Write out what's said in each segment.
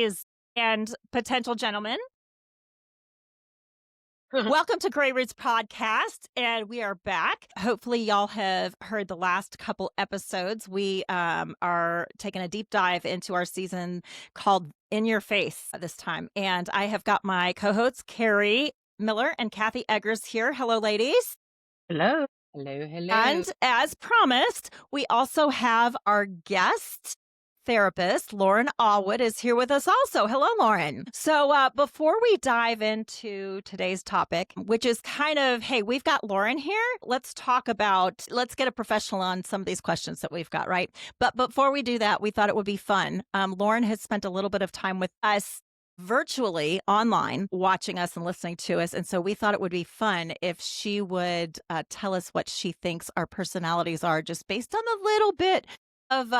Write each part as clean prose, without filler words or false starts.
ladies and potential gentlemen. Welcome to Grey Roots Podcast, and we are back. Hopefully, y'all have heard the last couple episodes. We are taking a deep dive into our season called In Your Face this time. And I have got my co-hosts, Carrie Miller and Kathy Eggers here. Hello, ladies. Hello. Hello, hello. And as promised, we also have our guest therapist, Lauren Auwood, is here with us also. Hello, Lauren. So before we dive into today's topic, which is kind of, hey, we've got Lauren here. Let's get a professional on some of these questions that we've got, right? But before we do that, we thought it would be fun. Lauren has spent a little bit of time with us virtually online, watching us and listening to us. And so we thought it would be fun if she would tell us what she thinks our personalities are, just based on the little bit of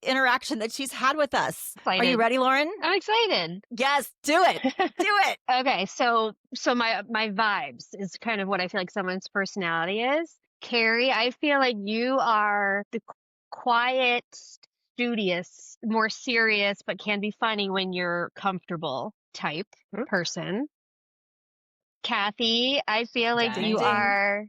interaction that she's had with us. Excited. Are you ready, Lauren? I'm excited. Yes, do it. Do it. Okay, so my vibes is kind of what I feel like someone's personality is. Carrie, I feel like you are the quiet, studious, more serious, but can be funny when you're comfortable type person. Kathy, I feel like Ding, you ding. are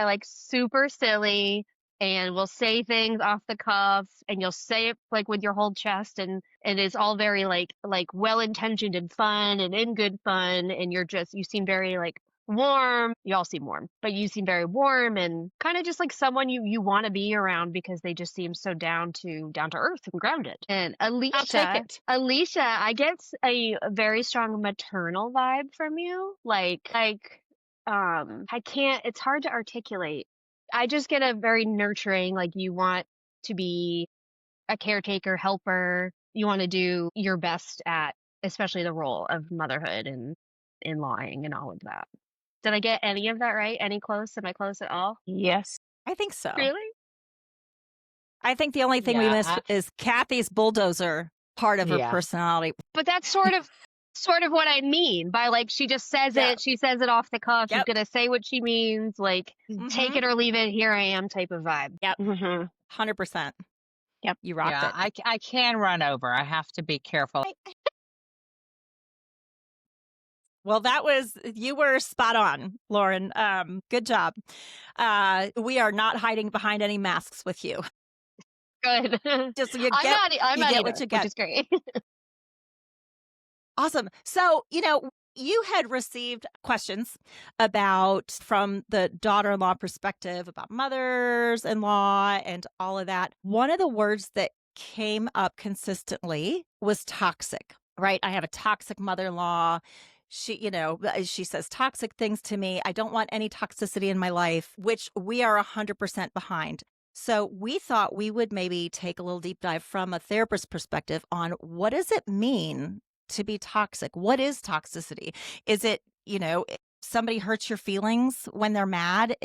like super silly and will say things off the cuff, and you'll say it like with your whole chest, and it's all very like well intentioned and fun and in good fun, and you seem very like warm. You all seem warm, but you seem very warm and kind of just like someone you want to be around, because they just seem so down to earth and grounded. And Alicia, I get a very strong maternal vibe from you. It's hard to articulate. I just get a very nurturing, like you want to be a caretaker, helper. You want to do your best at, especially the role of motherhood and in-lawing and all of that. Did I get any of that right? Any close? Am I close at all? Yes. I think so. Really? I think the only thing we missed is Kathy's bulldozer part of her personality. But that's sort of what I mean by like, she just says it. She says it off the cuff. She's going to say what she means, like take it or leave it. Here I am type of vibe. Yep. 100%. Yep. You rocked it. I can run over. I have to be careful. Well, you were spot on, Lauren. Good job. We are not hiding behind any masks with you. Good. Just I'm not either, what you get. Which is great. Awesome. So, you had received questions from the daughter-in-law perspective about mothers-in-law and all of that. One of the words that came up consistently was toxic, right? I have a toxic mother-in-law. She says toxic things to me. I don't want any toxicity in my life, which we are 100% behind. So we thought we would maybe take a little deep dive from a therapist perspective on what does it mean to be toxic? What is toxicity? Is it, if somebody hurts your feelings when they're mad?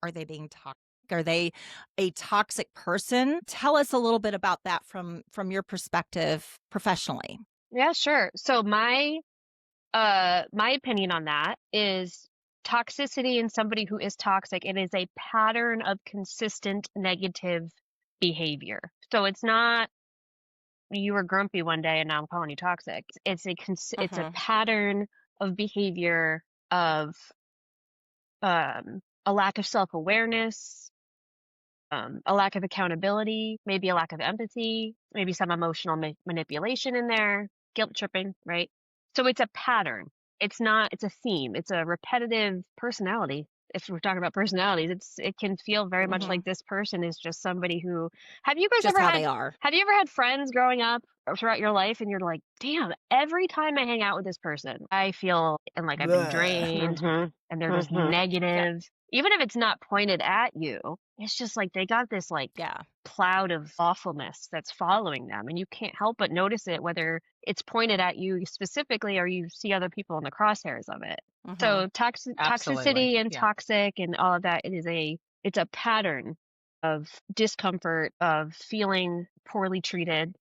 Are they being toxic? Are they a toxic person? Tell us a little bit about that from your perspective professionally. Yeah, sure. So my opinion on that is toxicity in somebody who is toxic. It is a pattern of consistent negative behavior. So it's not you were grumpy one day and now I'm calling you toxic. It's a pattern of behavior of a lack of self-awareness, a lack of accountability, maybe a lack of empathy, maybe some emotional manipulation in there, guilt tripping, right? So it's a pattern. It's a theme. It's a repetitive personality. If we're talking about personalities, it can feel very much like this person is just somebody who. Have you guys just ever how had? They are. Have you ever had friends growing up or throughout your life, and you're like, damn, every time I hang out with this person, I feel and like I've been drained, and they're just negative. Even if it's not pointed at you, it's just like they got this cloud of awfulness that's following them, and you can't help but notice it, whether it's pointed at you specifically or you see other people in the crosshairs of it. So toxicity and toxic and all of that, it's a pattern of discomfort, of feeling poorly treated,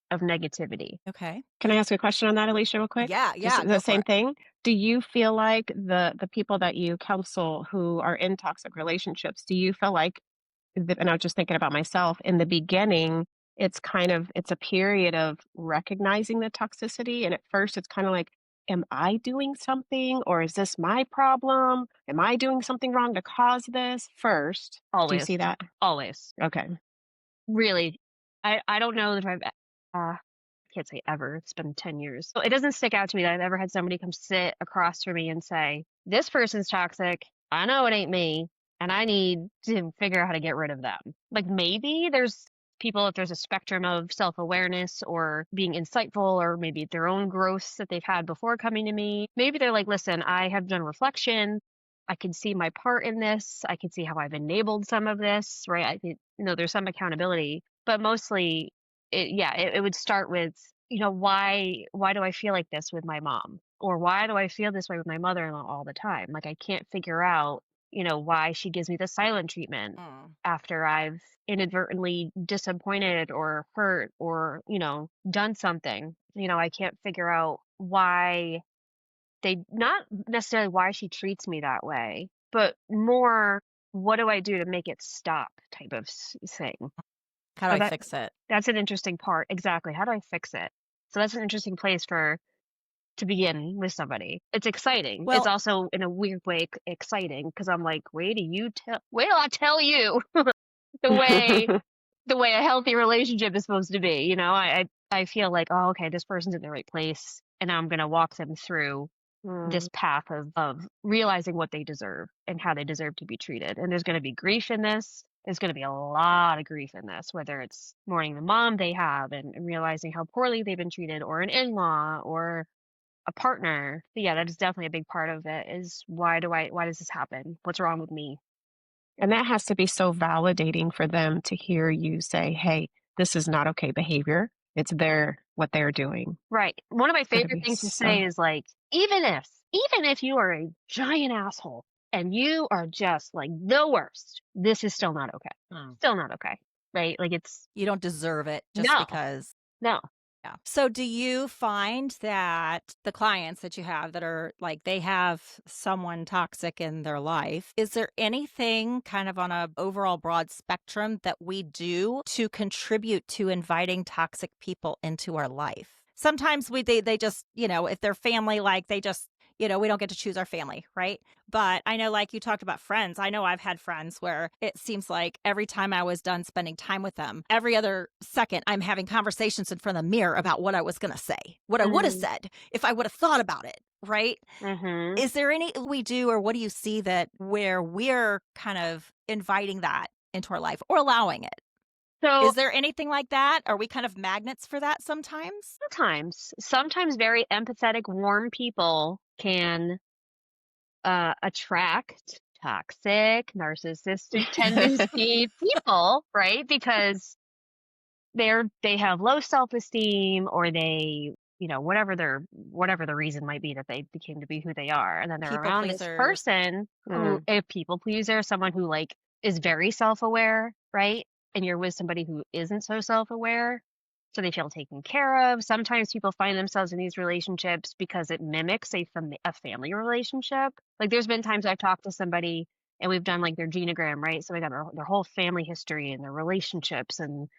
of negativity. Okay. Can I ask a question on that, Alicia, real quick? Yeah. Just the same thing. Do you feel like the people that you counsel who are in toxic relationships, do you feel like, and I was just thinking about myself, in the beginning, it's a period of recognizing the toxicity. And at first it's kind of like, am I doing something or is this my problem? Am I doing something wrong to cause this first? Do you Always, see that? always. Okay. Really. I don't know that I've I can't say ever. It's been 10 years. So it doesn't stick out to me that I've ever had somebody come sit across from me and say, "This person's toxic. I know it ain't me, and I need to figure out how to get rid of them." Like maybe there's people, if there's a spectrum of self-awareness or being insightful or maybe their own growths that they've had before coming to me, maybe they're like, "Listen, I have done reflection. I can see my part in this. I can see how I've enabled some of this, right?" I think, there's some accountability, but mostly it would start with, why do I feel like this with my mom? Or why do I feel this way with my mother-in-law all the time? Like I can't figure out, why she gives me the silent treatment Mm. after I've inadvertently disappointed or hurt or, done something. I can't figure out why not necessarily why she treats me that way, but more what do I do to make it stop type of thing. How do So I fix it? that's an interesting part. Exactly. How do I fix it? So that's an interesting place to begin with somebody. It's exciting. It's Well, also in a weird way exciting because I'm like, wait till I tell you the way the way a healthy relationship is supposed to be. I feel like, oh, okay, this person's in the right place, and I'm gonna walk them through Mm. this path of realizing what they deserve and how they deserve to be treated. And there's going to be grief in this. There's going to be a lot of grief in this, whether it's mourning the mom they have and realizing how poorly they've been treated, or an in-law or a partner. But yeah, that is definitely a big part of it is why does this happen? What's wrong with me? And that has to be so validating for them to hear you say, hey, this is not okay behavior. It's what they're doing. Right. One of my It's got to favorite be things to so. say is like, even if you are a giant asshole and you are just like the worst, this is still not okay. Mm. Still not okay. Right? Like you don't deserve it just no, because. no. Yeah. So do you find that the clients that you have that are like they have someone toxic in their life, is there anything kind of on a overall broad spectrum that we do to contribute to inviting toxic people into our life? Sometimes they just, if they're family, like they just, we don't get to choose our family, right? But I know, like you talked about friends, I know I've had friends where it seems like every time I was done spending time with them, every other second I'm having conversations in front of the mirror about what I was going to say, what I would have Mm-hmm. said if I would have thought about it, right? Mm-hmm. Is there any we do, or what do you see that where we're kind of inviting that into our life or allowing it? So Is there anything like that? Are we kind of magnets for that sometimes? sometimes very empathetic, warm people can attract toxic, narcissistic tendency people, right? Because they have low self-esteem, or they, whatever the reason might be that they became to be who they are, and then they're People around this pleasers. person who Mm. a people pleaser, someone who like is very self-aware, right? And you're with somebody who isn't so self-aware, so they feel taken care of. Sometimes people find themselves in these relationships because it mimics a family relationship. Like there's been times I've talked to somebody and we've done like their genogram, right? So we got their whole family history and their relationships and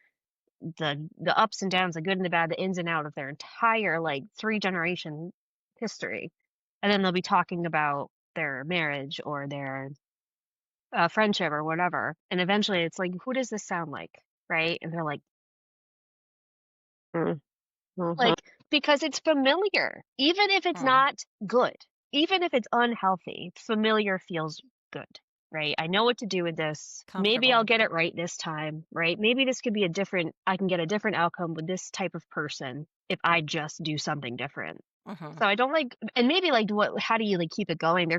the ups and downs, the good and the bad, the ins and out of their entire like 3 generation history. And then they'll be talking about their marriage or their friendship or whatever. And eventually it's like, who does this sound like? Right? And they're Mm. Mhm. like, because it's familiar, even if it's Hmm. not good, even if it's unhealthy, familiar feels good. Right? I know what to do with this. Maybe I'll Comfortable. get it right this time, right? Maybe this could be I can get a different outcome with this type of person if I just do something different. Hmm. So I don't like, and maybe like how do you like keep it going?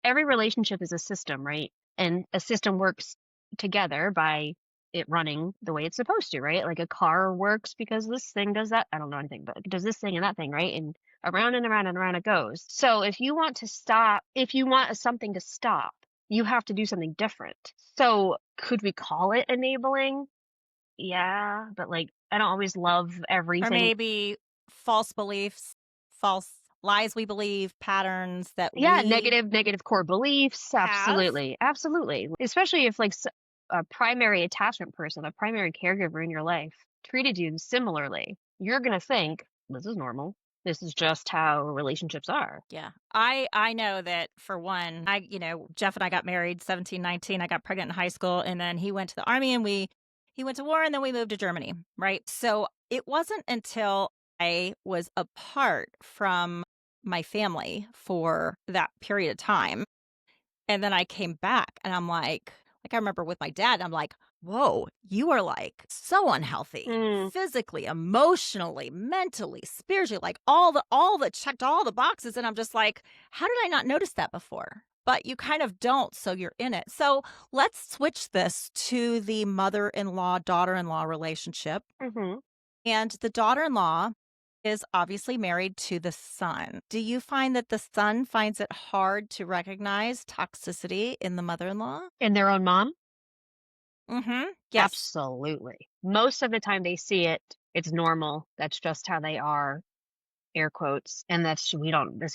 Every relationship is a system, right? And a system works together by it running the way it's supposed to, right? Like a car works because this thing does that. I don't know anything, but it does this thing and that thing, right? And around and around and around it goes. So if you want something to stop, you have to do something different. So could we call it enabling? Yeah, but like I don't always love Or everything. maybe false beliefs, false lies we believe, patterns that Yeah, we negative core beliefs. have. Absolutely. Absolutely. Especially if like a primary attachment person, a primary caregiver in your life treated you similarly, you're going to think this is normal. This is just how relationships are. Yeah. I know that for one, Jeff and I got married 17, 19. I got pregnant in high school, and then he went to the army, and he went to war, and then we moved to Germany, right? So it wasn't until I was apart from my family for that period of time, and then I came back, and I'm like I remember with my dad, I'm like, whoa, you are like so unhealthy Mm, physically, emotionally, mentally, spiritually, like all the checked all the boxes. And I'm just like, how did I not notice that before? But you kind of don't. So you're in it. So let's switch this to the mother-in-law, daughter-in-law relationship. hmm And the daughter-in-law is obviously married to the son. Do you find that the son finds it hard to recognize toxicity in the mother-in-law? And their own mom? Mm-hmm. Yes. Absolutely. Most of the time they see it, it's normal. That's just how they are, air quotes. And this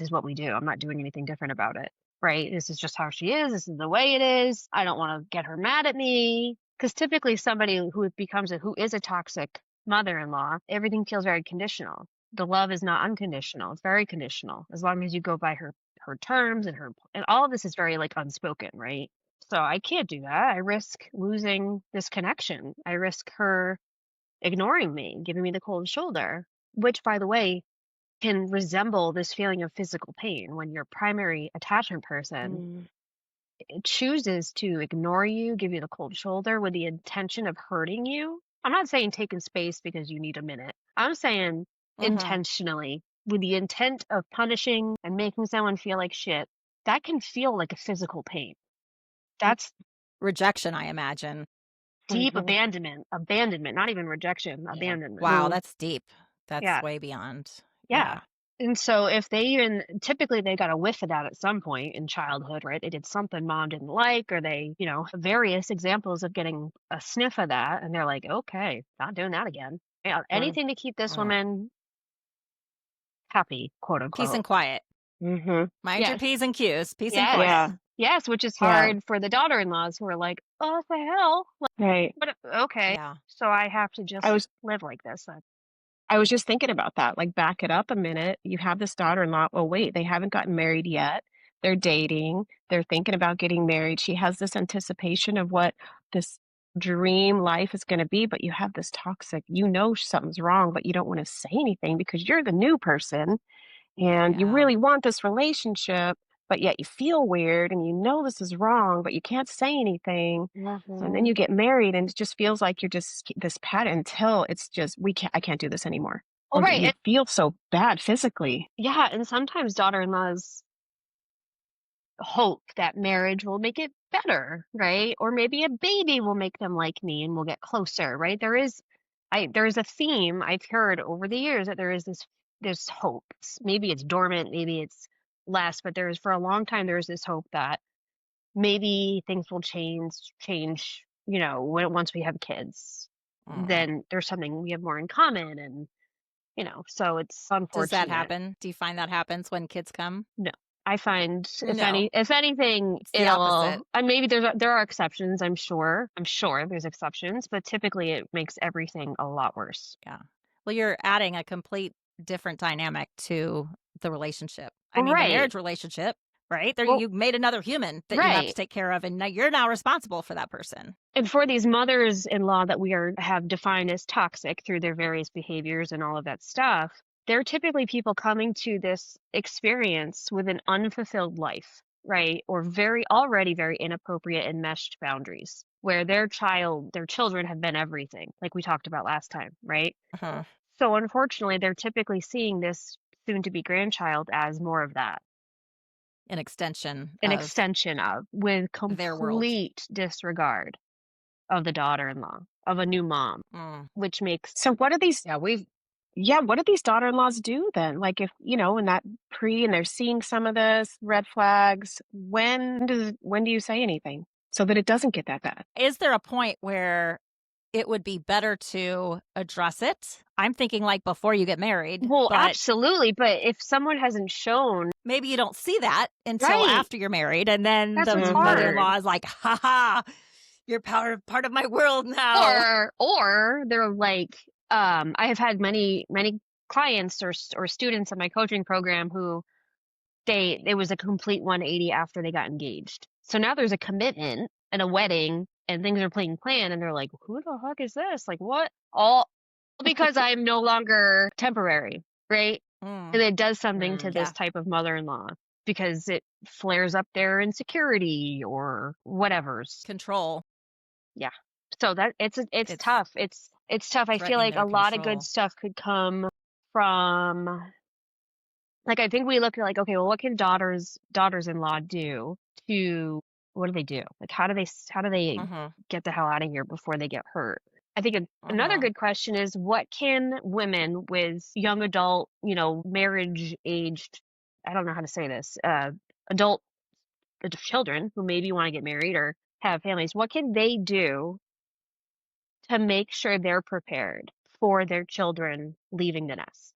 is what we do. I'm not doing anything different about it. Right? This is just how she is. This is the way it is. I don't want to get her mad at me. Because typically somebody who is a toxic mother-in-law, everything feels very conditional. The love is not unconditional. It's very conditional. As long as you go by her terms and all of this is very like unspoken, right? So I can't do that. I risk losing this connection. I risk her ignoring me, giving me the cold shoulder, which, by the way, can resemble this feeling of physical pain when your primary attachment person Mm. chooses to ignore you, give you the cold shoulder with the intention of hurting you. I'm not saying taking space because you need a minute. I'm saying Mm-hmm. intentionally with the intent of punishing and making someone feel like shit. That can feel like a physical pain. That's Rejection, I imagine. deep Mhm. abandonment, not even rejection, Yeah. abandonment. Wow, Mm. that's deep. That's Yeah, way beyond. yeah. Yeah. And so if they even typically they got a whiff of that at some point in childhood, right? They did something mom didn't like, or they, various examples of getting a sniff of that, and they're like, okay, not doing that again. Yeah, Mm. anything to keep this Mm. woman happy, quote Peace and unquote. quiet. Mhm. Mind your Yes, P's and Q's. Peace and yes, quiet. Yeah. yes, which is Yeah. hard for the daughter-in-laws who are like, oh, what the hell? Right. But okay, Yeah. so I have to I just was live like this. I was just thinking about that. Like, back it up a minute. You have this daughter-in-law. Oh, wait, they haven't gotten married yet. They're dating. They're thinking about getting married. She has this anticipation of what this dream life is going to be, but you have this toxic, something's wrong, but you don't want to say anything because you're the new person and you Yeah. really want this relationship, but yet you feel weird and you know this is wrong, but you can't say anything. So, and then Mhm. you get married and it just feels like you're just this pattern until it's just I can't do this anymore. Well, Or right, you and feel so bad physically. yeah, and sometimes daughter-in-laws hope that marriage will make it better, right? Or maybe a baby will make them like me and we'll get closer, right? There is a theme I've heard over the years that there is this hope. Maybe it's dormant, maybe it's less, but for a long time there is this hope that maybe things will change, once we have kids. Mm. Then there's something we have more in common and so it's Does that unfortunate. happen? Do you find that happens when kids come? No. I find No. if anything, It's the opposite. maybe there are exceptions, I'm sure. I'm sure there's exceptions, but typically it makes everything a lot worse. Yeah. Well, you're adding a complete different dynamic to the relationship. I mean, the Right. marriage relationship, right? There, Well, you made another human that you have to right. take care of, and now you're now responsible for that person. And for these mothers-in-law that have defined as toxic through their various behaviors and all of that stuff, they're typically people coming to this experience with an unfulfilled life, right? Or already very inappropriate and meshed boundaries where their children have been everything, like we talked about last time, right? Uh-huh. So unfortunately, they're typically seeing this soon to be grandchild as more of that, An extension an of extension of, with their world. complete disregard of the daughter-in-law, of a new mom, Mm. which makes So Yeah, we've what do these daughter-in-laws do then? Like, if, in that and they're seeing some of this red flags, when do you say anything so that it doesn't get that bad? Is there a point where it would be better to address it? I'm thinking like before you get married, well, but absolutely, but if someone hasn't shown maybe you don't see that until right, after you're married, and then that's the what's Mhm. hard. mother-in-law is like, "Ha ha, you're part of my world now." Or they're like, I have had many clients or students in my coaching program who it was a complete 180 after they got engaged. So now there's a commitment and a wedding and things are being planned and they're like, who the heck is this? Like what? All because I'm no longer temporary, right? And Mm, it does something to this yeah. type of mother-in-law because it flares up their insecurity or whatever's. Control. Yeah. So that it's It's tough. It's tough. I feel threatening like their a lot of good control. stuff could come from like I think we look at like, okay, well, what can daughters-in-law do to what do they do? Like how do they Mhm. get the hell out of here before they get hurt? I think another Mhm. good question is what can women with young adult, marriage aged, I don't know how to say this, adult children who maybe want to get married or have families, what can they do to make sure they're prepared for their children leaving the nest?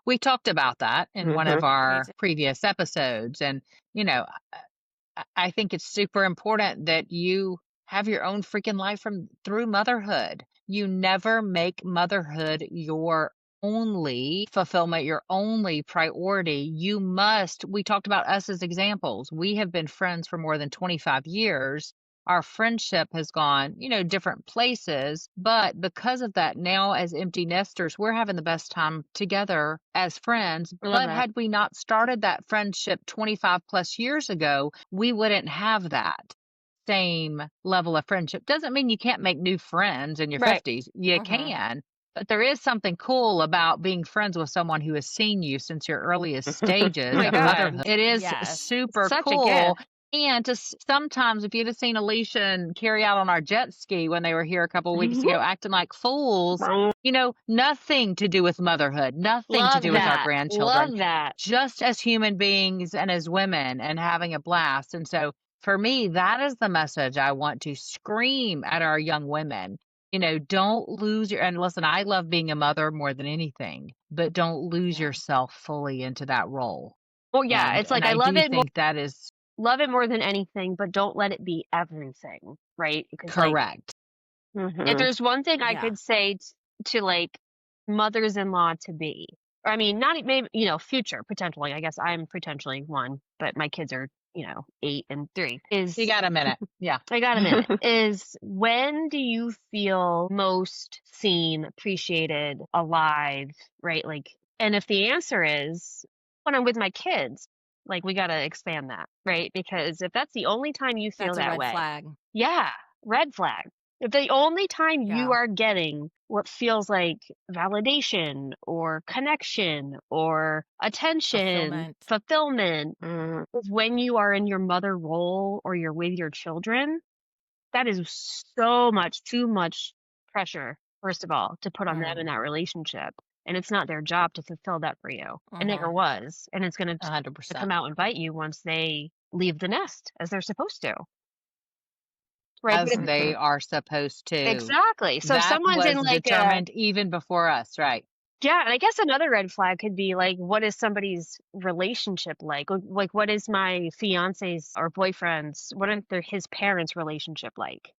We talked about that in one Mhm. of Me our too. previous episodes. And, you know, I think it's super important that you have your own freaking life through motherhood. You never make motherhood your only fulfillment, your only priority. We talked about us as examples. We have been friends for more than 25 years. Our friendship has gone, different places. But because of that, now as empty nesters, we're having the best time together as friends. I love But that. had we not started that friendship 25 plus years ago, we wouldn't have that same level of friendship. Doesn't mean you can't make new friends in your Right. 50s. You Mhm. can. But there is something cool about being friends with someone who has seen you since your earliest Oh stages my of God. motherhood. It is Yes. super Such a cool. gift. And sometimes, if you'd have seen Alicia and Carrie out on our jet ski when they were here a couple of weeks ago, acting like fools, nothing to do with motherhood, nothing to Love do with our that. grandchildren, Love that. just as human beings and as women and having a blast. And so for me, that is the message I want to scream at our young women. Don't lose and listen, I love being a mother more than anything, but don't lose Yeah. yourself fully into that role. Well, yeah, And it's and like I I do think that is love it more than anything, but don't let it be everything, right? Because like correct. if Mhm. there's one thing I Yeah. could say to like mothers-in-law to be, or I mean, not maybe, future potentially. I guess I'm potentially one, but my kids are, 8 and 3. You got a minute. Yeah. I got a minute. Is when do you feel most seen, appreciated, alive, right? Like, and if the answer is when I'm with my kids, like we got to expand that, right? Because if that's the only time you feel That's a that red way, flag. yeah, red flag. If the only time you Yeah. are getting what feels like validation or connection or attention, Fulfillment. fulfillment Mm. is when you are in your mother role or you're with your children, that is so much, too much pressure, first of all, to put on them Mm. in that relationship. And it's not their job to fulfill that for you. It never Mhm. was. And it's going to come 100%. out and bite you once they leave the nest as they're supposed to. Right. But As if, they Mhm. are supposed to. exactly. So if That someone's in was like a, determined even before us, right? yeah, and I guess another red flag could be like, what is somebody's relationship like? Like, what is my fiance's or boyfriend's, what are his parents' relationship like?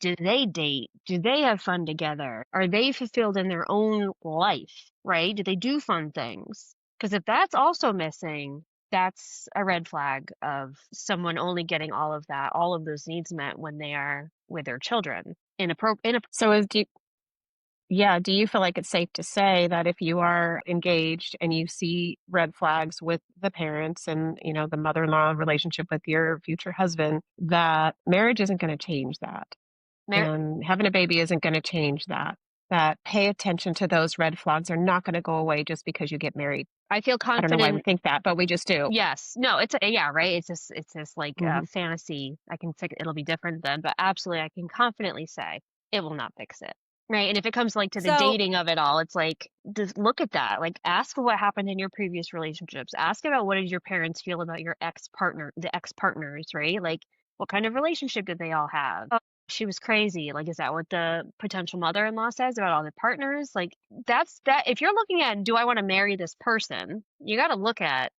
Do they date? Do they have fun together? Are they fulfilled in their own life, right? Do they do fun things? Because if that's also missing, that's a red flag of someone only getting all of those needs met when they are with their children in a So do you feel like it's safe to say that if you are engaged and you see red flags with the parents and, the mother-in-law relationship with your future husband, that marriage isn't going to change that mar- and having a baby isn't going to change that? That pay attention to those red flags are not going to go away just because you get married. I feel I don't know why we confident. think that, but we just do. Yes. No, yeah, right. It's this like Mhm. fantasy. I can fix it'll be different then, but absolutely I can confidently say it will not fix it. Right. And if it comes like to the So, dating of it all, it's like just look at that. Like ask what happened in your previous relationships. Ask about what did your parents feel about your the ex partners, right? Like what kind of relationship did they all have? Oh, she was crazy. Like, is that what the potential mother-in-law says about all their partners? Like that's that if you're looking at do I want to marry this person, you got to look at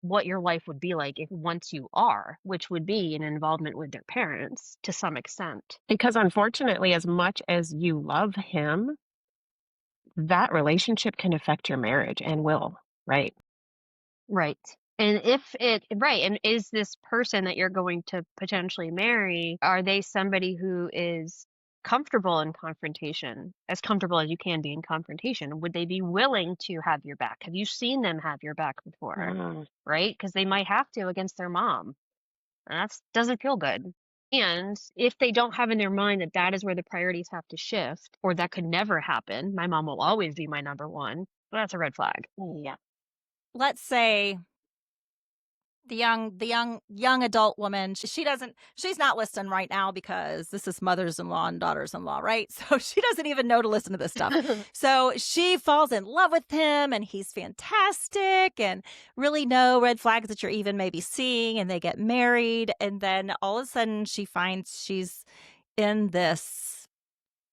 what your life would be like if once you are, which would be an involvement with their parents to some extent. Because unfortunately, as much as you love him, that relationship can affect your marriage and will, right? Right. And is this person that you're going to potentially marry, are they somebody who is comfortable in confrontation, as comfortable as you can be in confrontation? Would they be willing to have your back? Have you seen them have your back before? Mm, Right? Because they might have to against their mom. And that doesn't feel good. And if they don't have in their mind that that is where the priorities have to shift, or that could never happen, my mom will always be my number one, well, that's a red flag. yeah. Let's say the young adult woman, she's not listening right now because this is mothers-in-law and daughters-in-law, right? So she doesn't even know to listen to this stuff. So she falls in love with him and he's fantastic and really no red flags that you're even maybe seeing, and they get married, and then all of a sudden she finds she's in this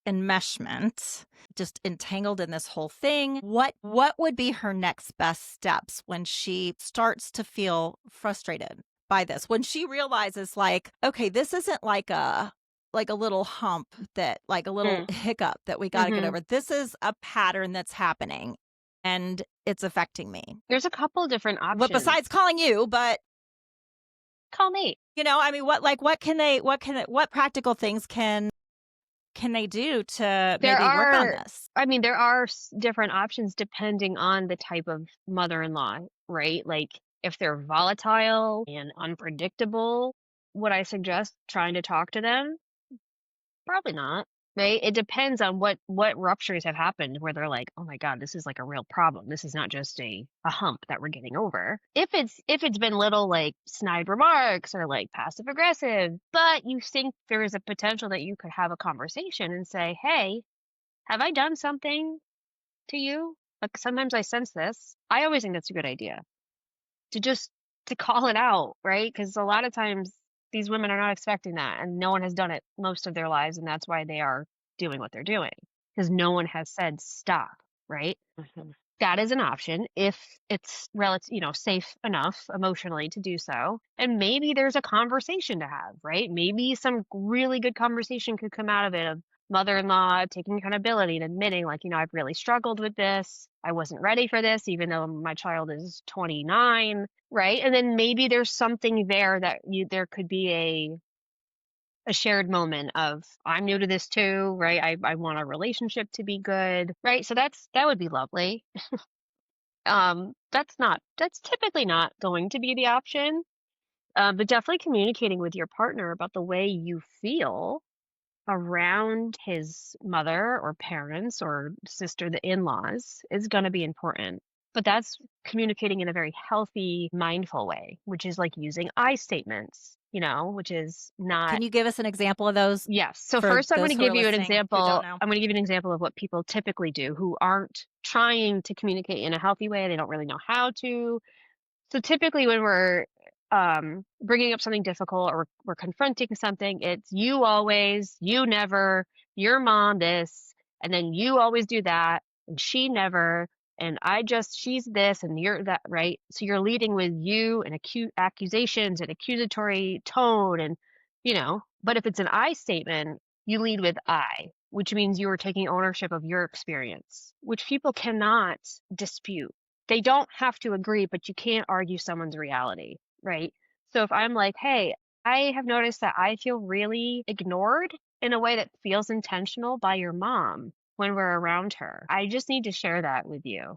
enmeshment, just entangled in this whole thing. What would be her next best steps when she starts to feel frustrated by this? When she realizes, like, okay, this isn't like a little hump, that like a little Mm. hiccup that we got to get hmm over. This is a pattern that's happening and it's affecting me. There's a couple different But options. besides calling you, but Call me. I mean, what practical things can they do to There maybe work on are, this? I mean, there are different options depending on the type of mother-in-law, right? Like if they're volatile and unpredictable, would I suggest trying to talk to them? Probably not. Right? It depends on what ruptures have happened where they're like, "Oh my God, this is like a real problem. This is not just a hump that we're getting over." If it's been little like snide remarks or like passive aggressive, but you think there is a potential that you could have a conversation and say, "Hey, have I done something to you? Like sometimes I sense this." I always think that's a good idea to just to call it out, right? Because a lot of times these women are not expecting that, and no one has done it most of their lives, and that's why they are doing what they're doing because no one has said stop, right? Mhm. That is an option if it's safe enough emotionally to do so. And maybe there's a conversation to have, right? Maybe some really good conversation could come out of it, of mother-in-law taking accountability and admitting, like, I've really struggled with this. I wasn't ready for this, even though my child is 29, right? And then maybe there's something there that there could be a shared moment of, I'm new to this too, right? I want our relationship to be good, right? So that would be lovely. That's typically not going to be the option. But definitely communicating with your partner about the way you feel around his mother or parents or sister, the in-laws, is going to be important. But that's communicating in a very healthy, mindful way, which is like using I statements, which is not. Can you give us an example of those Yes. So for first, I'm going those to who are give you an listening who don't example. know? I'm going to give you an example of what people typically do who aren't trying to communicate in a healthy way. They don't really know how to. So typically, when we're bringing up something difficult or we're confronting something, it's you always, you never, your mom this, and then you always do that, and she never, and she's this, and you're that, right? So you're leading with you and accusations and accusatory tone, and But if it's an I statement, you lead with I, which means you are taking ownership of your experience, which people cannot dispute. They don't have to agree, but you can't argue someone's reality, right? So if I'm like, hey, I have noticed that I feel really ignored in a way that feels intentional by your mom when we're around her. I just need to share that with you.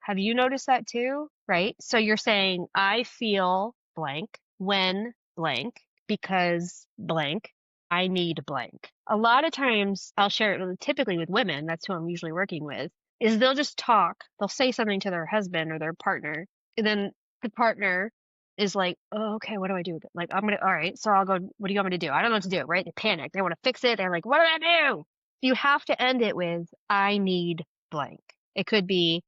Have you noticed that too? Right? So you're saying, I feel blank when blank because blank. I need blank. A lot of times I'll share it typically with women. That's who I'm usually working with, is they'll just talk. They'll say something to their husband or their partner, and then the partner is like, "Oh, okay, what do I do?" Like, all right, so I'll go, what do you want me to do? I don't know what to do, right? They panic. They want to fix it. They're like, what do I do? You have to end it with, I need blank. It could be,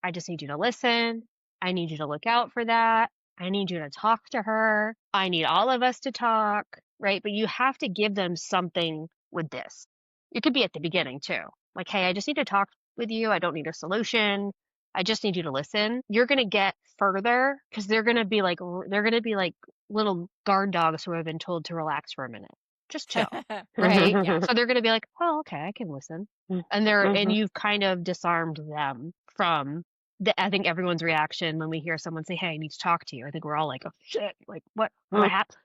I just need you to listen. I need you to look out for that. I need you to talk to her. I need all of us to talk, right? But you have to give them something with this. It could be at the beginning too. Like, hey, I just need to talk with you. I don't need a solution. I just need you to listen. You're going to get further because they're going to be like little guard dogs who have been told to relax for a minute. just chill. Right? Yeah. So they're going to be like, oh, okay, I can listen. And you've kind of disarmed them from I think everyone's reaction when we hear someone say, hey, I need to talk to you. I think we're all like, oh shit, like what happened?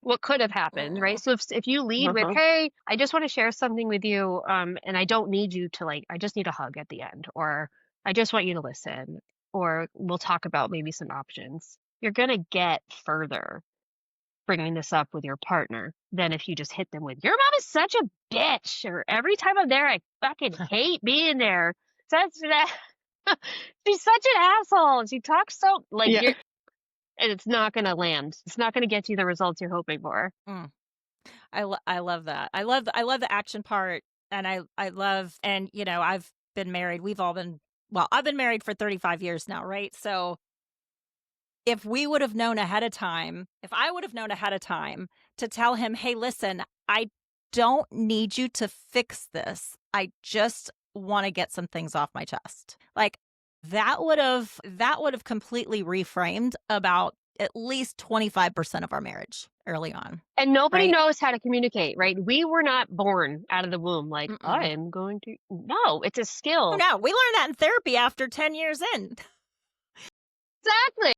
What could have happened, right? So if you lead with, hey, I just want to share something with you, and I don't need you to I just need a hug at the end, or I just want you to listen, or we'll talk about maybe some options. You're gonna get further bringing this up with your partner than if you just hit them with, your mom is such a bitch, or every time I'm there, I fucking hate being there. Such that she's such an asshole. She talks so Yeah. and it's not gonna land. It's not gonna get you the results you're hoping for. Mm. I love that. I love the action part, and I love, and I've been married. We've all been well, I've been married for 35 years now, right? So if we would have known ahead of time, if I would have known ahead of time to tell him, "Hey, listen, I don't need you to fix this. I just want to get some things off my chest." Like that would have completely reframed about at least 25% of our marriage early on. And nobody Right? knows how to communicate, right? We were not born out of the womb like, I Mm-mm. am going to. No, it's a Oh, skill. no, we learned that in therapy after 10 years in. Exactly.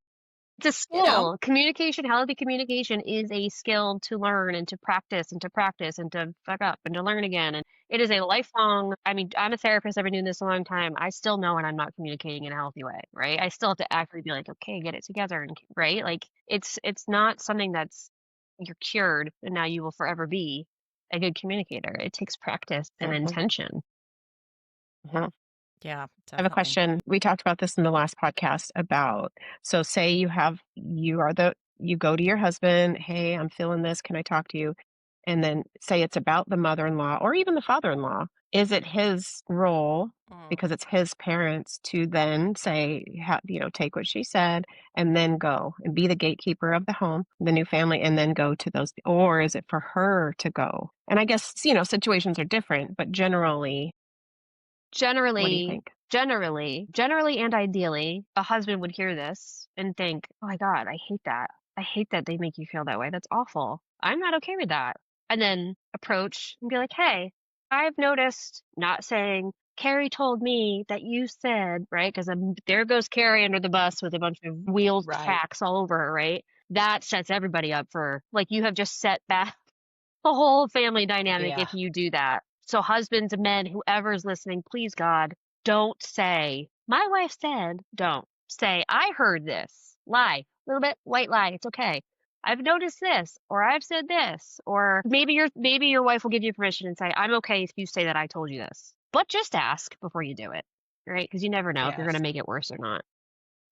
It's a You know? skill. Communication, healthy communication is a skill to learn and to practice and to practice and to fuck up and to learn again. And it is a lifelong, I mean, I'm a therapist. I've been doing this a long time. I still know when I'm not communicating in a healthy way, right? I still have to actively be like, okay, get it together. And right. Like it's not something that's you're cured and now you will forever be a good communicator. It takes practice and Mhm. intention. Mhm. Yeah, I have a definitely. question. We talked about this in the last podcast about, so say you go to your husband, hey, I'm feeling this. Can I talk to you? And then say it's about the mother-in-law or even the father-in-law. Is it his role, Mm. because it's his parents, to then say, take what she said and then go and be the gatekeeper of the home, the new family, and then go to those, or is it for her to go? And I guess, situations are different, but generally, what do you Generally, think? generally and ideally, a husband would hear this and think, "Oh my God, I hate that. I hate that they make you feel that way. That's awful. I'm not okay with that." And then approach and be like, "Hey, I've noticed," not saying, "Carrie told me that you said," right? Because there goes Carrie under the bus with a bunch of wheels Right. tacks all over her, right? That sets everybody up for, like, you have just set back the whole family dynamic Yeah. if you do that. So husbands, men, whoever's listening, please God, don't say, my wife said, don't say, I heard this. Lie. A little bit, white lie. It's okay. I've noticed this, or I've said this, or maybe your wife will give you permission and say, I'm okay if you say that I told you this. But just ask before you do it, right? Because you never know if you're going to Yes. make it worse or not.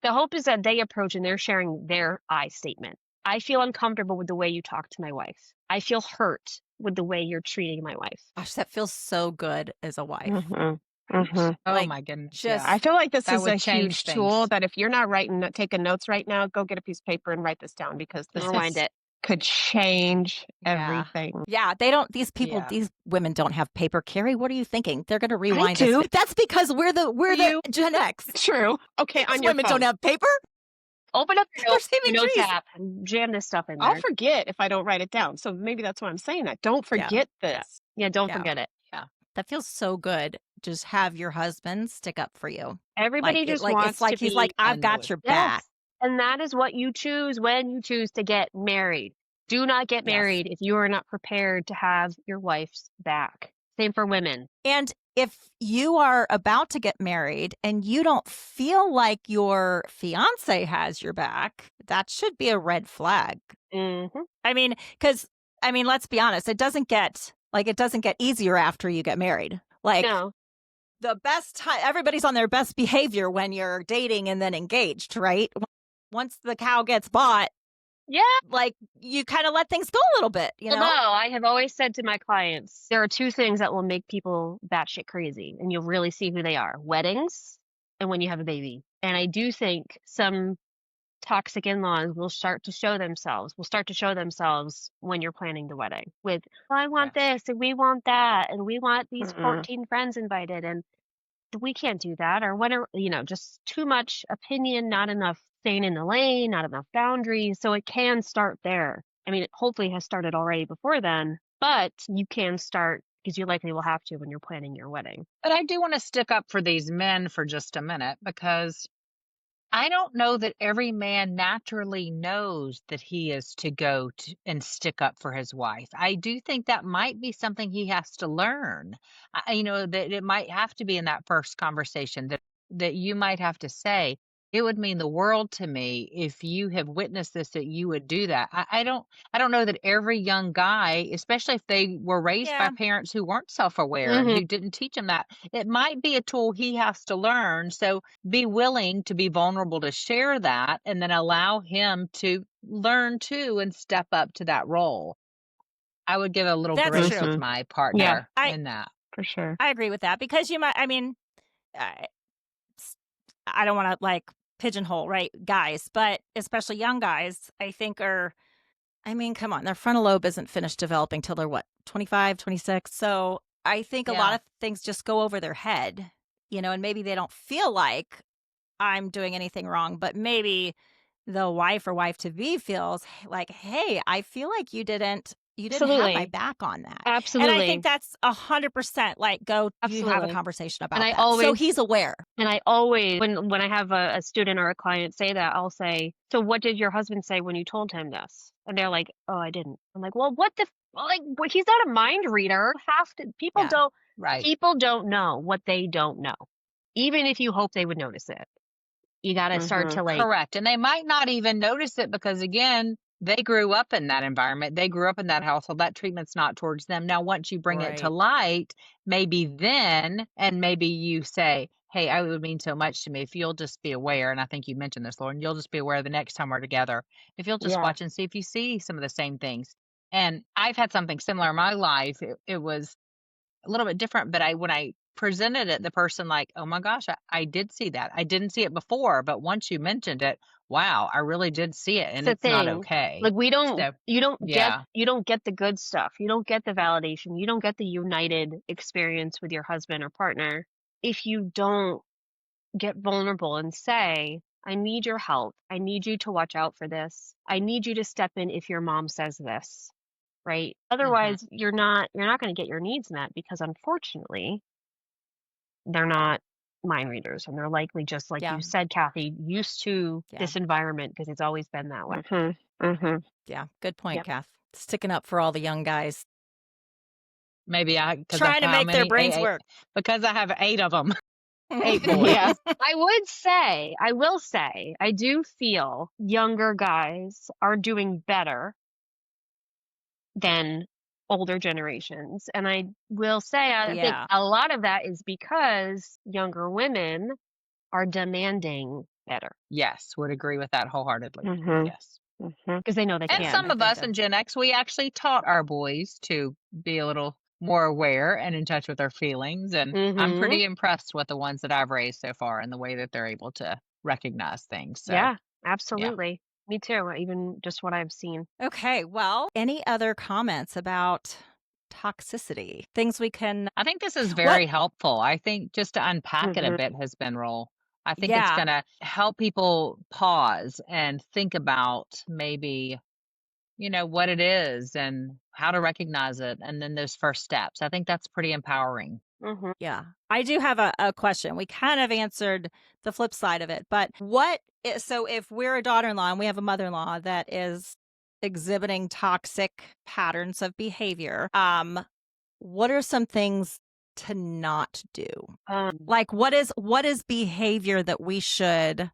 The hope is that they approach and they're sharing their I statement. I feel uncomfortable with the way you talk to my wife. I feel hurt with the way you're treating my wife. Gosh, that feels so good as a wife. Mhm. Mhm. Oh Like, my goodness. Yeah. I just feel like this That is a would change huge tool things. that if you're not taking notes right now, go get a piece of paper and write this down, because this Rewind it. could change yeah. everything. Yeah, Yeah. these women don't have paper. Carrie, what are you thinking? They're going to I rewind us. do. That's because we're the You Gen X. True. Okay, These on your women don't phone. have paper. Open up We're your saving notes trees. app and jam this stuff in I'll there. forget if I don't write it down. So maybe that's why I'm saying that. Don't Yeah. forget Yeah. this. Yeah, don't Yeah. forget it. Yeah. That feels so good. Just have your husband stick up for you. Everybody just It's wants to like he's like, be, I've I know got it. your back. yes. And that is what you choose when you choose to get married. Do not get Yes. married if you are not prepared to have your wife's back. Same for women. And if you are about to get married and you don't feel like your fiance has your back, that should be a red flag. Mm-hmm. I mean, let's be honest, it doesn't get easier after you get married. Like, No. the best time, everybody's on their best behavior when you're dating and then engaged, right? Once the cow gets bought, Yeah. like, you kind of let things go a little bit, Although I have always said to my clients, there are two things that will make people batshit crazy, and you'll really see who they are: weddings and when you have a baby. And I do think some toxic in-laws will start to show themselves, when you're planning the wedding with, "Well, I want Yes. this and we want that and we want these Mm-mm. 14 friends invited and we can't do that," or when are, just too much opinion, not enough staying in the lane, not enough boundaries. So it can start there. I mean, it hopefully has started already before then, but you can start because you likely will have to when you're planning your wedding. But I do want to stick up for these men for just a minute because I don't know that every man naturally knows that he is to go to and stick up for his wife. I do think that might be something he has to learn. That it might have to be in that first conversation that you might have to say, it would mean the world to me if you have witnessed this, that you would do that. I don't know that every young guy, especially if they were raised by Yeah, parents who weren't self-aware and Hmm. who didn't teach them that, it might be a tool he has to learn. So be willing to be vulnerable to share that and then allow him to learn too and step up to that role. I would give a little that's grace true. with Mhm. my Yeah, partner I in that. for sure. I agree with that because you might. I mean, I, I don't want to like pigeonhole right guys, but especially young guys, I think are. I mean, come on, their frontal lobe isn't finished developing till they're what, 25, 26. So I think a lot Yeah. of things just go over their head, and maybe they don't feel like I'm doing anything wrong, but maybe the wife or wife to be feels like, hey, I feel like you didn't have my Absolutely. back on that. And I think Absolutely. that's 100% like go you have a Absolutely. conversation And about I that. So always he's aware. And I always, when I have a student or a client say that, I'll say, "So what did your husband say when you told him this?" And they're like, "Oh, I didn't." I'm like, "Well, what the like? He's not a mind reader. Have to Yeah. Right. people don't know what they don't know, even if you hope they would notice it. You got to start Mhm. to like, Correct. And they might not even notice it because, again, they grew up in that environment. They grew up in that household. That treatment's not towards them. Now, once you bring it to Right. light, maybe then, and maybe you say, hey, it would mean so much to me if you'll just be aware. And I think you mentioned this, Lauren, you'll just be aware the next time we're together. If you'll just Yeah. watch and see if you see some of the same things. And I've had something similar in my life. It was a little bit different, but when I presented it, the person like, "Oh my gosh, I did see that. I didn't see it before, but once you mentioned it, wow, I really did see it, it's and the it's not thing. okay." Like we don't, So, yeah. you don't get the good stuff. You don't get the validation. You don't get the united experience with your husband or partner if you don't get vulnerable and say, I need your help. I need you to watch out for this. I need you to step in if your mom says this, right? Mhm. Otherwise, you're not going to get your needs met because unfortunately, they're not mind readers and they're likely just like you Yeah. said, Kathy, used to Yeah. this environment because it's always been that way. Mhm. Mhm. Yeah. Good point, Yep. Kath. Sticking up for all the young guys, Maybe because of trying to how make their many brains AA work. because I have 8 of them, 8 Yeah. boys. I will say, I do feel younger guys are doing better than older generations. And I will say, Oh, I think yeah. a lot of that is because younger women are demanding better Yes, would agree with that wholeheartedly. Mhm. Yes. Mhm. because they know they And Yeah. can. some I of think us that. in Gen X, we actually taught our boys to be a little more aware and in touch with their feelings, and I'm Hmm. pretty impressed with the ones that I've raised so far and the way that they're able to recognize things, so, Yeah, yeah. absolutely. Me too. Even just what I've seen. Okay. Well, any other comments about toxicity? Things we can, I think this is what? very helpful. I think just to unpack it a Mhm. bit has been real. I think it's Yeah. gonna help people pause and think about maybe, what it is and how to recognize it, and then those first steps. I think that's pretty empowering. Mhm. Yeah. I do have a question. We kind of answered the flip side of it, but so if we're a daughter in law and we have a mother in law that is exhibiting toxic patterns of behavior, what are some things to not do? Like what is behavior that we should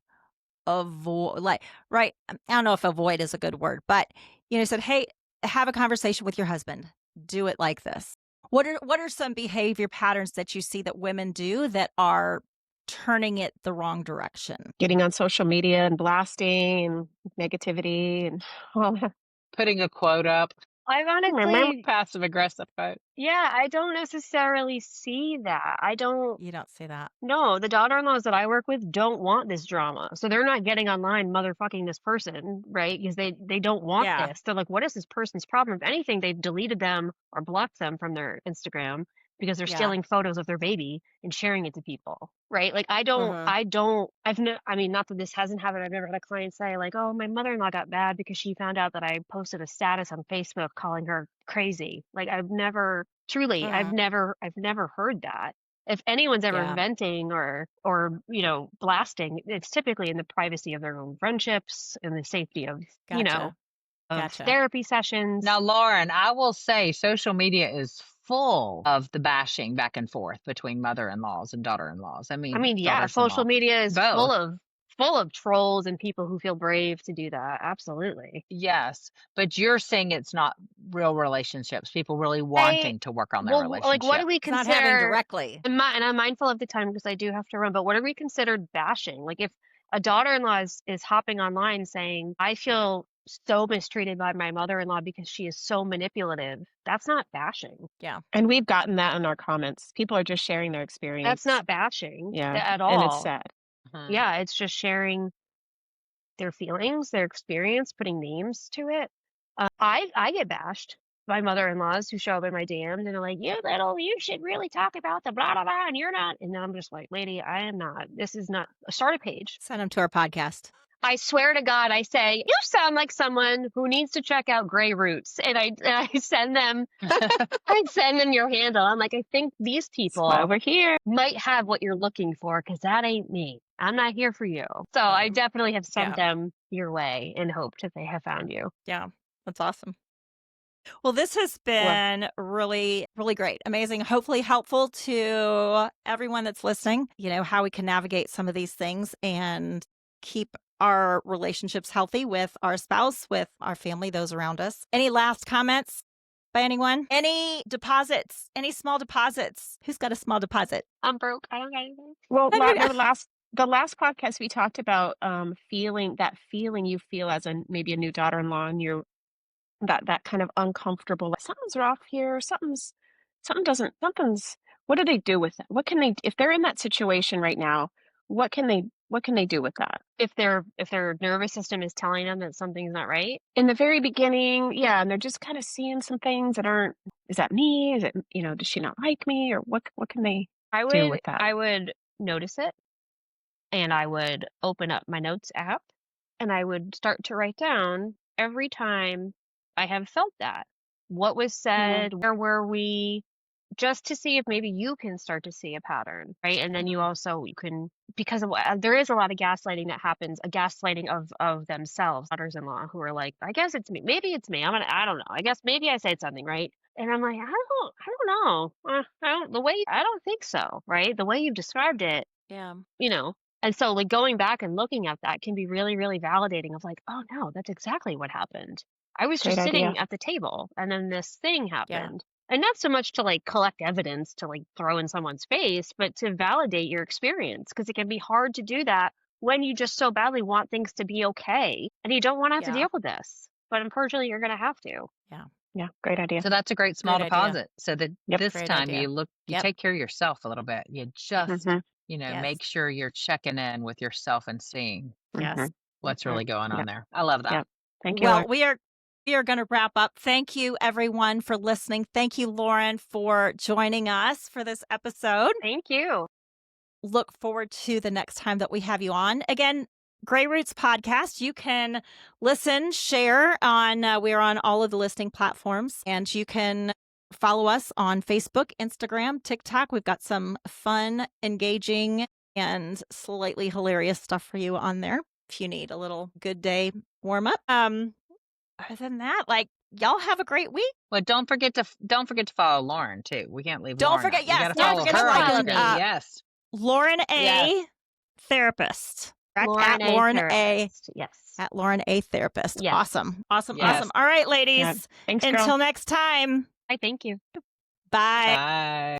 avoid? Like, right. I don't know if avoid is a good word, but said, hey, have a conversation with your husband. Do it like this. What are some behavior patterns that you see that women do that are turning it the wrong direction? Getting on social media and blasting negativity and all that. Putting a quote up, I've Remember? honestly, passive aggressive quote. yeah, I don't necessarily see that. I don't. You don't see that. No, the daughter-in-laws that I work with don't want this drama. So they're not getting online motherfucking this person, right? Because they don't want Yeah. this. They're like, what is this person's problem? If anything, they've deleted them or blocked them from their Instagram because they're Yeah. stealing photos of their baby and sharing it to people, right? Like I mean, not that this hasn't happened. I've never had a client say like, "Oh, my mother-in-law got mad because she found out that I posted a status on Facebook calling her crazy." Like I've never heard that. If anyone's ever Yeah. venting or blasting, it's typically in the privacy of their own friendships and the safety of Gotcha. of Gotcha. therapy sessions. Now, Lauren, I will say social media is full of the bashing back and forth between mother-in-laws and daughter-in-laws. I mean, Yeah, social daughters-in-law, media is both. full of trolls and people who feel brave to do that. Absolutely. Yes, but you're saying it's not real relationships, people really wanting to work on their Like, what do relationship. we It's not having consider? directly. And I'm mindful of the time because I do have to run. But what are we considered bashing? Like, if a daughter-in-law is hopping online saying, "I feel so mistreated by my mother-in-law because she is so manipulative," that's not bashing. Yeah. And we've gotten that in our comments. People are just sharing their experience. That's not bashing Yeah, at and it's all. sad. Mhm. Yeah, it's just sharing their feelings, their experience, putting names to it. I get bashed by mother-in-laws who show up in my DMs and are like, you should really talk about the blah, blah, blah, and you're not. And then I'm just like, lady, I am not. This is not. Start a page. Send them to our podcast. I swear to God, I say, you sound like someone who needs to check out Grey Roots. And I send them, your handle. I'm like, I think these people Why we're here. might have what you're looking for because that ain't me. I'm not here for you. So I definitely have sent them your way and hoped that they have found you. Yeah. That's awesome. Well, this has been really, really great. Amazing. Hopefully helpful to everyone that's listening, how we can navigate some of these things and keep our relationships healthy with our spouse, with our family, those around us. Any last comments by anyone? Any deposits? Any small deposits? Who's got a small deposit? I'm broke. I don't got anything. Well, the last podcast we talked about feeling you feel as maybe a new daughter-in-law, and you're that kind of uncomfortable, like something's off here, what do they do with it? What can they, if they're in that situation right now, what can they do with that? If their nervous system is telling them that something's not right. In the very beginning, yeah, and they're just kind of seeing some things that aren't, is that me? Is it, does she not like me? Or what can they do with that? I would notice it, and I would open up my notes app, and I would start to write down every time I have felt that. What was said? Where were we? Just to see if maybe you can start to see a pattern, right? And then you can, because there is a lot of gaslighting that happens, a gaslighting of themselves, daughters-in-law who are like, I guess it's me. Maybe it's me. I don't know. I guess maybe I said something, right? And I'm like, I don't know. I don't think so, right? The way you've described it, Yeah. And so like going back and looking at that can be really, really validating of like, oh no, that's exactly what happened. I was just sitting at the table and then this thing happened. And not so much to like collect evidence to like throw in someone's face, but to validate your experience, because it can be hard to do that when you just so badly want things to be okay and you don't want to have to deal with this. But unfortunately, you're going to have to. Yeah, great idea. So that's a great small Great idea. deposit. So that this Great time idea. you take care of yourself a little bit. You just, Yes. make sure you're checking in with yourself and seeing Yes. what's really going on there. I love that. Yep. Thank you. Well, Lauren. we are going to wrap up. Thank you, everyone, for listening. Thank you, Lauren, for joining us for this episode. Thank you. Look forward to the next time that we have you on. Again, Grey Roots Podcast. You can listen, share on, we're on all of the listing platforms, and you can follow us on Facebook, Instagram, TikTok. We've got some fun, engaging, and slightly hilarious stuff for you on there if you need a little good day warm up. Other than that, y'all have a great week. Well, don't forget to follow Lauren too. We can't leave. Don't Lauren forget, out. yes, You gotta don't follow forget her to on follow Instagram. me. Yes, Lauren A. Yes. Therapist. Lauren At A. Lauren A. Therapist. Yes. At Lauren A. Therapist. Yes. Awesome. Awesome. Yes. Awesome. All right, ladies. Yeah. Thanks, girl. Until next time. I thank you. Bye. bye.